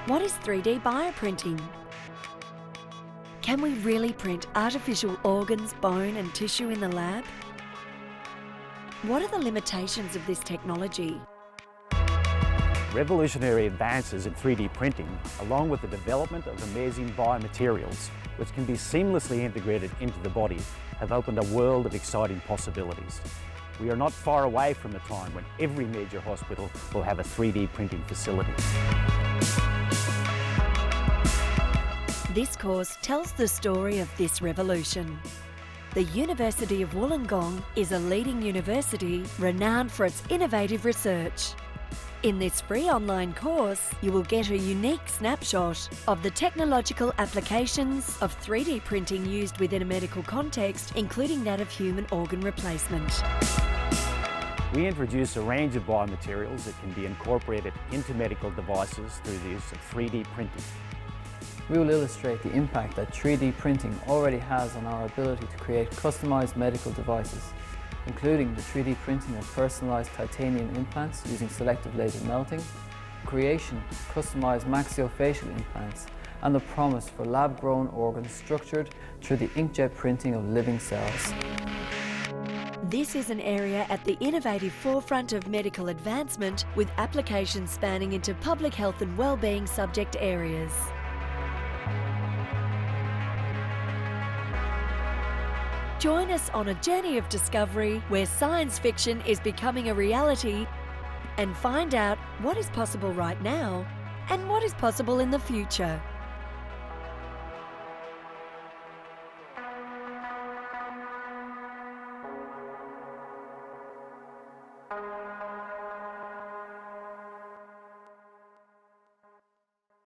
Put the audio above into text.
What is 3D bioprinting? Can we really print artificial organs, bone and tissue in the lab? What are the limitations of this technology? Revolutionary advances in 3D printing, along with the development of amazing biomaterials, which can be seamlessly integrated into the body, have opened a world of exciting possibilities. We are not far away from the time when every major hospital will have a 3D printing facility. This course tells the story of this revolution. The University of Wollongong is a leading university renowned for its innovative research. In this free online course, you will get a unique snapshot of the technological applications of 3D printing used within a medical context, including that of human organ replacement. We introduce a range of biomaterials that can be incorporated into medical devices through the use of 3D printing. We will illustrate the impact that 3D printing already has on our ability to create customised medical devices, including the 3D printing of personalised titanium implants using selective laser melting, creation of customised maxillofacial implants, and the promise for lab-grown organs structured through the inkjet printing of living cells. This is an area at the innovative forefront of medical advancement, with applications spanning into public health and wellbeing subject areas. Join us on a journey of discovery where science fiction is becoming a reality, and find out what is possible right now and what is possible in the future.